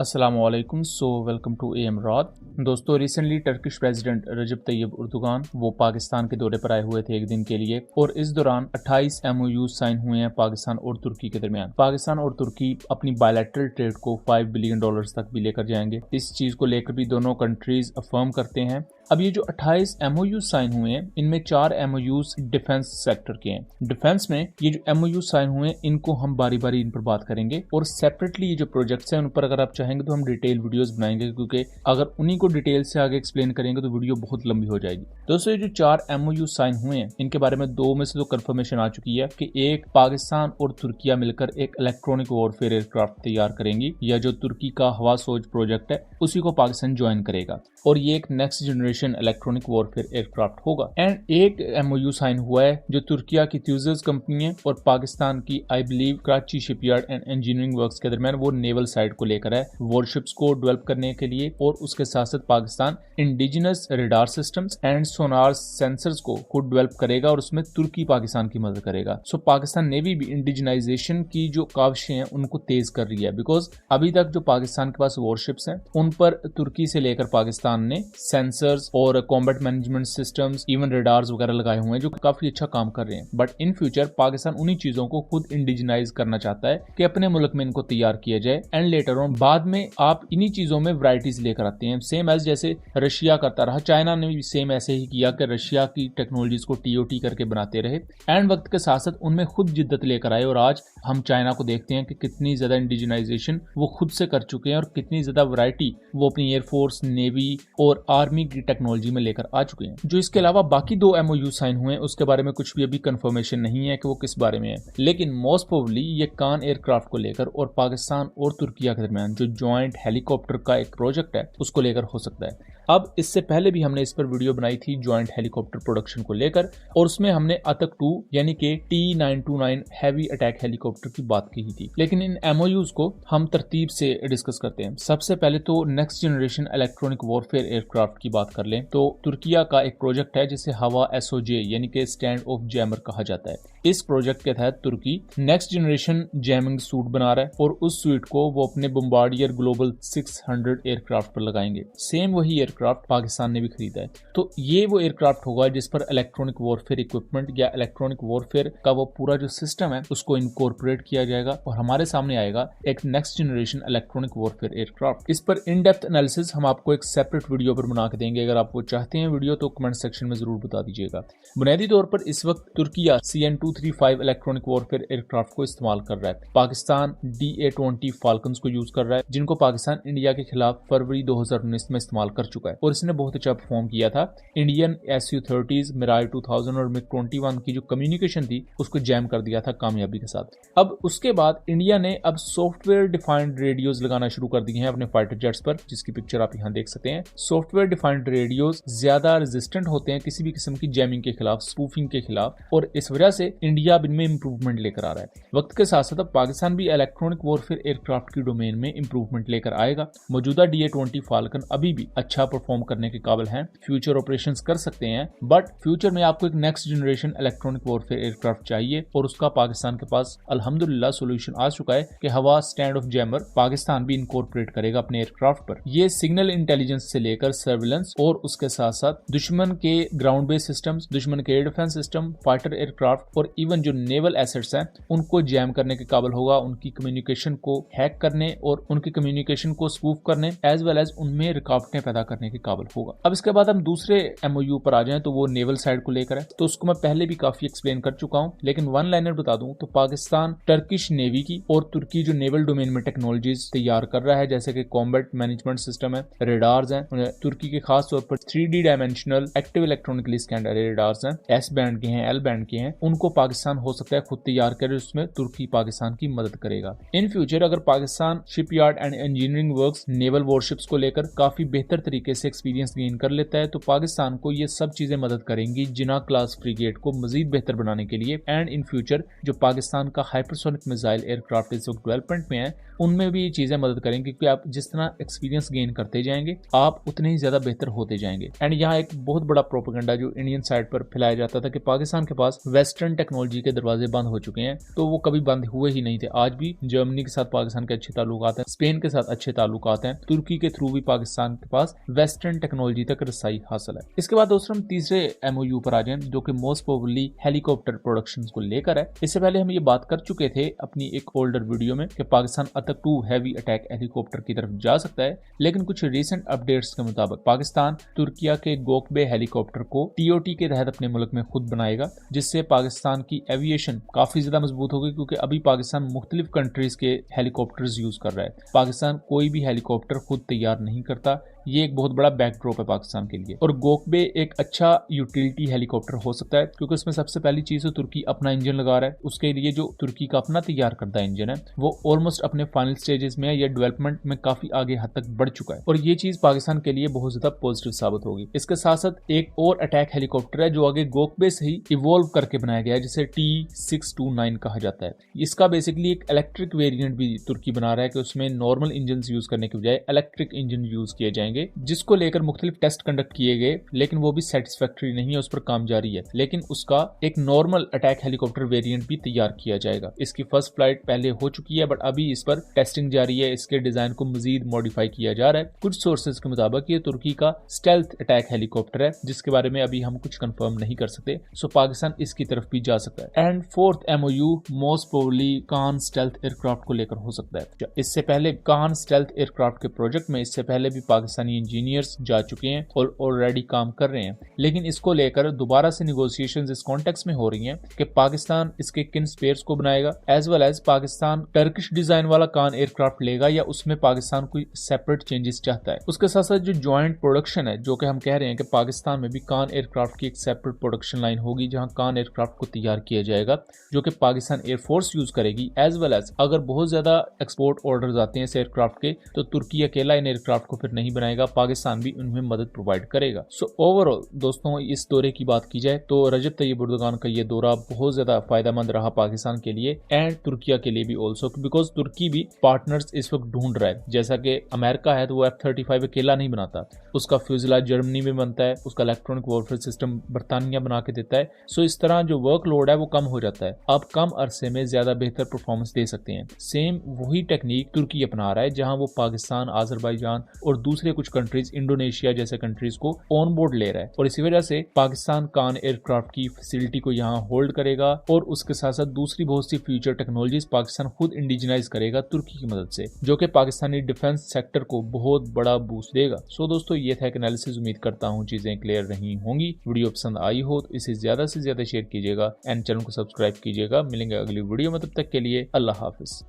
अस्सलामुअलैकुम। Welcome to M Rod. दोस्तों, recently Turkish president Recep Tayyip Erdogan वो पाकिस्तान के दौरे पर आए हुए थे एक दिन के लिए, और इस दौरान 28 MOU साइन हुए हैं पाकिस्तान और तुर्की के दरमियान। पाकिस्तान और तुर्की अपनी बायलैटरल ट्रेड को $5 बिलियन तक भी लेकर जाएंगे। इस चीज को लेकर भी दोनों कंट्रीज अफर्म करते हैं। अब ये जो 28 MOU साइन हुए हैं, इनमें 4 MOUs डिफेंस सेक्टर के हैं। डिफेंस में ये जो MOU साइन हुए हैं, इनको हम बारी बारी इन पर बात करेंगे, और सेपरेटली ये जो प्रोजेक्ट्स हैं उन पर अगर आप चाहेंगे तो हम डिटेल वीडियोस बनाएंगे, क्योंकि अगर उन्हीं को डिटेल से आगे एक्सप्लेन करेंगे तो वीडियो बहुत लंबी हो जाएगी। दोस्तों, ये जो 4 MOU साइन हुए हैं, इनके बारे में 2 में से तो कंफर्मेशन आ चुकी है कि एक पाकिस्तान और तुर्किया मिलकर एक इलेक्ट्रॉनिक वॉरफेयर एयरक्राफ्ट तैयार करेंगी, या जो तुर्की का हवा सोज प्रोजेक्ट है उसी को पाकिस्तान ज्वाइन करेगा, और ये एक next generation electronic warfare aircraft होगा। एंड एक MOU साइन हुआ है जो तुर्किया की ट्यूजर्स कंपनी है और पाकिस्तान की I believe Karachi shipyard and engineering works के दरमियान, वो नेवल साइड को लेकर है, वॉरशिप्स को डेवलप करने के लिए, और उसके साथ साथ Pakistan indigenous radar systems and Sonar sensors को खुद डेवलप करेगा, और उसमें तुर्की पाकिस्तान की मदद करेगा। सो पाकिस्तान नेवी भी इंडिजिनाइजेशन की जो काविशें हैं उनको तेज कर रही है, बिकॉज अभी तक जो पाकिस्तान के पास वॉरशिप्स हैं उन पर तुर्की से लेकर पाकिस्तान ने सेंसर्स और combat management systems, even radars वगैरह लगाए हुए हैं जो काफी अच्छा काम कर रहे हैं। बट इन फ्यूचर पाकिस्तान उन्हीं चीजों को खुद इंडिजिनाइज करना चाहता है कि अपने मुल्क में इनको तैयार किया जाए, एंड लेटर ऑन बाद में आप इन्हीं चीजों में वैरायटीज लेकर आते हैं। सेम एज जैसे रशिया करता रहा, चाइना ने भी सेम ऐसे ही किया कि रशिया की टेक्नोलॉजीज को TOT करके बनाते रहे, एंड वक्त के साथ साथ उनमें खुद जिद्दत लेकर आए, और आज हम चाइना को देखते हैं कि कितनी ज्यादा इंडिजिनाइजेशन वो खुद से कर चुके हैं, और कितनी ज्यादा वैरायटी वो अपनी एयरफोर्स, नेवी और आर्मी की टेक्नोलॉजी में लेकर आ चुके हैं। जो इसके अलावा बाकी 2 MOU साइन हुए हैं उसके बारे में कुछ भी अभी कंफर्मेशन नहीं है कि वो किस बारे में है, लेकिन मोस्ट प्रोबेबली ये कान एयरक्राफ्ट को लेकर और पाकिस्तान और तुर्किया के दरमियान जो जॉइंट हेलीकॉप्टर का एक प्रोजेक्ट है उसको लेकर हो सकता है। अब इससे पहले भी हमने इस पर वीडियो बनाई थी जॉइंट हेलीकॉप्टर प्रोडक्शन को लेकर, और उसमें हमने अतक 2 यानी कि T-929 हैवी अटैक हेलीकॉप्टर की बात की थी। लेकिन इन MOUs को हम तरतीब से डिस्कस करते हैं। सबसे पहले तो next generation electronic warfare aircraft की बात कर लें तो तुर्किया का एक प्रोजेक्ट है जिसे हवा SOJ यानी कि स्टैंड ऑफ जैमर कहा जाता है। इस प्रोजेक्ट के तहत तुर्की नेक्स्ट जनरेशन जैमिंग सूट बना रहा है, और उस सूट को वो अपने बम्बार्डियर ग्लोबल 600 एयरक्राफ्ट पर लगाएंगे। सेम वही एयरक्राफ्ट पाकिस्तान ने भी खरीदा है। तो ये वो एयरक्राफ्ट होगा जिस पर इलेक्ट्रॉनिक वॉरफेयर इक्विपमेंट या इलेक्ट्रॉनिक वॉरफेयर का वो पूरा जो सिस्टम है उसको इनकॉर्पोरेट किया जाएगा, और हमारे सामने आएगा एक next generation electronic warfare aircraft. इस पर इन डेप्थ एनालिसिस हम आपको एक सेपरेट वीडियो पर बना के देंगे। अगर आप वो चाहते हैं वीडियो तो कमेंट सेक्शन में जरूर बता दीजिएगा। बुनियादी तौर पर इस वक्त Türkiye CN-235 electronic warfare aircraft को इस्तेमाल कर रहा है। पाकिस्तान DA-20 फाल्कन्स को यूज कर रहा है, जिनको पाकिस्तान इंडिया के खिलाफ फरवरी 2019 में इस्तेमाल कर चुका है, और इसने बहुत अच्छा परफॉर्म किया था। इंडियन Su-30s, मिराज 2000 और MiG-21 की जो कम्युनिकेशन थी उसको जैम कर दिया था कामयाबी के साथ। अब उसके बाद इंडिया ने अब सॉफ्टवेयर डिफाइंड रेडियोज लगाना शुरू कर दिए हैं अपने फाइटर जेट्स पर, जिसकी पिक्चर आप यहाँ देख सकते हैं। सॉफ्टवेयर डिफाइंड रेडियोज ज्यादा रेजिस्टेंट होते हैं किसी भी किस्म की जैमिंग के खिलाफ, स्पूफिंग के खिलाफ, और इस वजह से इंडिया इनमें इंप्रूवमेंट लेकर आ रहा है। वक्त के साथ साथ अब पाकिस्तान भी इलेक्ट्रॉनिक वॉरफेयर एयरक्राफ्ट की डोमेन में इंप्रूवमेंट लेकर आएगा। मौजूदा DA-20 फाल्कन अभी भी अच्छा परफॉर्म करने के काबिल हैं, फ्यूचर ऑपरेशंस कर सकते हैं, बट फ्यूचर में आपको एक next generation electronic warfare aircraft चाहिए, और उसका पाकिस्तान के पास अल्हम्दुलिल्लाह सोल्यूशन आ चुका है कि हवा स्टैंड ऑफ जैमर पाकिस्तान भी इनकॉर्पोरेट करेगा अपने एयरक्राफ्ट पर। ये सिग्नल इंटेलिजेंस से लेकर सर्विलेंस और उसके साथ साथ दुश्मन के ग्राउंड बेस्ड सिस्टम्स, दुश्मन के air defence system, fighter aircraft और इवन जो नेवल एसेट्स हैं उनको जैम करने के काबिल होगा, उनकी कम्युनिकेशन को हैक करने और उनकी कम्युनिकेशन को स्पूफ करने एज वेल एज उनमें रुकावटें पैदा करने के काबिल होगा। अब इसके बाद हम दूसरे MOU पर आ जाएं तो वो नेवल साइड को लेकर है, तो उसको मैं पहले भी काफी एक्सप्लेन कर चुका हूं, लेकिन वन लाइनर बता दूं तो पाकिस्तान टर्किश नेवी की और तुर्की जो नेवल डोमेन में टेक्नोलॉजीज तैयार कर रहा है, जैसे कि कॉम्बैट मैनेजमेंट सिस्टम है, रेडार्स हैं, तुर्की के खास तौर पर 3D dimensional active electronically scanned radars हैं, S बैंड के हैं, L बैंड के हैं, उनको पाकिस्तान हो सकता है खुद तैयार करे, उसमें तुर्की पाकिस्तान की मदद करेगा। इन फ्यूचर अगर Pakistan shipyard and engineering works naval warships को लेकर काफी बेहतर तरीके से एक्सपीरियंस गेन कर लेता है तो पाकिस्तान को ये सब चीजें मदद करेंगी जिना क्लास फ्रिगेट को मजीद बेहतर बनाने के लिए। एंड इन फ्यूचर जो पाकिस्तान का हाइपरसोनिक मिसाइल एयरक्राफ्ट इस वक्त डेवलपमेंट में है उनमें भी ये चीजें मदद करेंगी, क्योंकि आप जिस तरह एक्सपीरियंस गेन करते जाएंगे आप उतने ही ज्यादा बेहतर होते जाएंगे। एंड यहाँ एक बहुत बड़ा प्रोपेगेंडा जो इंडियन साइड पर फैलाया जाता था कि पाकिस्तान के पास वेस्टर्न टेक्नोलॉजी के दरवाजे बंद हो चुके हैं, तो वो कभी बंद हुए ही नहीं थे। आज भी जर्मनी के साथ पाकिस्तान के अच्छे ताल्लुकात हैं, स्पेन के साथ अच्छे ताल्लुकात हैं, तुर्की के थ्रू भी पाकिस्तान के पास वेस्टर्न टेक्नोलॉजी तक रसाई हासिल है। इसके बाद दोस्तों हम तीसरे MOU पर आ जाएं जो कि मोस्ट प्रोबेबली हेलीकॉप्टर प्रोडक्शन को लेकर है। इससे पहले हम ये बात कर चुके थे अपनी एक ओल्डर वीडियो में कि पाकिस्तान अटक 2 हैवी अटैक हेलीकॉप्टर की तरफ जा सकता है, लेकिन कुछ रीसेंट अपडेट्स के मुताबिक पाकिस्तान तुर्किया के गोकबे हेलीकॉप्टर को TOT के तहत अपने मुल्क में खुद बनाएगा, जिससे पाकिस्तान की एविएशन काफी ज्यादा मजबूत होगी, क्योंकि अभी पाकिस्तान मुख्तलिफ कंट्रीज के हेलीकॉप्टर्स यूज कर रहा है। पाकिस्तान कोई भी हेलीकॉप्टर खुद तैयार नहीं करता, ये एक बहुत बड़ा बैकड्रॉप है पाकिस्तान के लिए। और गोकबे एक अच्छा यूटिलिटी हेलीकॉप्टर हो सकता है, क्योंकि उसमें सबसे पहली चीज तो तुर्की अपना इंजन लगा रहा है, उसके लिए जो तुर्की का अपना तैयार करता इंजन है वो ऑलमोस्ट अपने फाइनल स्टेजेस में है या डेवलपमेंट में काफी आगे हद तक बढ़ चुका है, और ये चीज पाकिस्तान के लिए बहुत ज्यादा पॉजिटिव साबित होगी। इसके साथ साथ एक और अटैक हेलीकॉप्टर है जो आगे गोकबे से ही इवॉल्व करके बनाया गया है, जिसे T629 कहा जाता है। इसका बेसिकली एक इलेक्ट्रिक वेरिएंट भी तुर्की बना रहा है कि उसमें नॉर्मल इंजन यूज करने के बजाय इलेक्ट्रिक इंजन यूज किए जाएंगे, जिसको लेकर मुख्तलिफ टेस्ट कंडक्ट किए गए, लेकिन वो भी सेटिस्फैक्टरी नहीं है, उस पर काम जारी है। लेकिन उसका एक नॉर्मल अटैक हेलीकॉप्टर वेरिएंट भी तैयार किया जाएगा। इसकी फर्स्ट फ्लाइट पहले हो चुकी है, बट अभी इस पर टेस्टिंग जारी है, इसके डिजाइन को मजीद मॉडिफाई किया जा रहा है। कुछ सोर्सेज के मुताबिक ये तुर्की का स्टेल्थ अटैक हेलीकॉप्टर है, जिसके बारे में अभी हम कुछ कंफर्म नहीं कर सकते, सो पाकिस्तान इसकी तरफ भी जा सकता है। And fourth MOU most probably Kaan stealth aircraft को लेकर हो सकता है। इससे पहले कान स्टेल्थ एयरक्राफ्ट के प्रोजेक्ट में इससे पहले भी पाकिस्तानी इंजीनियर्स जा चुके हैं और ऑलरेडी काम कर रहे हैं, लेकिन इसको लेकर दोबारा से निगोशिएशंस इस कॉन्टेक्स्ट में हो रही हैं कि पाकिस्तान इसके किन स्पेयर्स को बनाएगा, as well as Pakistan Turkish design वाला कान एयरक्राफ्ट लेगा या उसमें पाकिस्तान कोई सेपरेट चेंजेस चाहता है। उसके साथ साथ जो ज्वाइंट प्रोडक्शन है, जो कि हम कह रहे हैं कि पाकिस्तान में भी कान एयरक्राफ्ट की एक सेपरेट प्रोडक्शन लाइन होगी, जहां कान एयरक्राफ्ट को तैयार किया जाएगा, जो कि पाकिस्तान एयरफोर्स यूज करेगी, एज वेल एज अगर बहुत ज्यादा एक्सपोर्ट ऑर्डर्स आते हैं इस एयरक्राफ्ट के तो तुर्की अकेला इन एयरक्राफ्ट को फिर नहीं बनाएगा, पाकिस्तान भी उनमें मदद प्रोवाइड करेगा। सो ओवरऑल दोस्तों इस दौरे की बात की जाए तो रजब तैयब एर्दोगान का ये दौरा बहुत ज्यादा फायदेमंद रहा पाकिस्तान के लिए एंड तुर्किया के लिए भी ऑल्सो, बिकॉज तुर्की भी पार्टनर्स इस वक्त ढूंढ रहा है। जैसा कि अमेरिका है तो वो F-35 अकेला नहीं बनाता, उसका फ्यूजलाज जर्मनी में बनता है, उसका इलेक्ट्रॉनिक वॉरफेयर सिस्टम बरतानिया बना के देता है। सो इस तरह जो वर्कलोड है वो कम हो जाता है, आप कम अरसे में ज्यादा बेहतर परफॉर्मेंस दे सकते हैं। सेम वही टेक्निक तुर्की अपना रहा है, जहां वो पाकिस्तान, आजरबाईजान और दूसरे कुछ कंट्रीज, इंडोनेशिया जैसे कंट्रीज को ऑन बोर्ड ले रहा है, और इसी वजह से पाकिस्तान कान एयरक्राफ्ट की फैसिलिटी को यहाँ होल्ड करेगा और उसके साथ साथ दूसरी बहुत सी फ्यूचर टेक्नोलॉजीज पाकिस्तान खुद इंडिजिनाइज करेगा तुर्की की मदद से, जो कि पाकिस्तानी डिफेंस सेक्टर को बहुत बड़ा बूस्ट देगा। सो दोस्तों ये था एक एनालिसिस, उम्मीद करता हूँ चीजें क्लियर रही होंगी। वीडियो पसंद आई हो तो इसे ज्यादा से ज्यादा शेयर कीजिएगा एंड चैनल को सब्सक्राइब कीजिएगा। मिलेंगे अगली वीडियो में, तब तक के लिए अल्लाह हाफिज।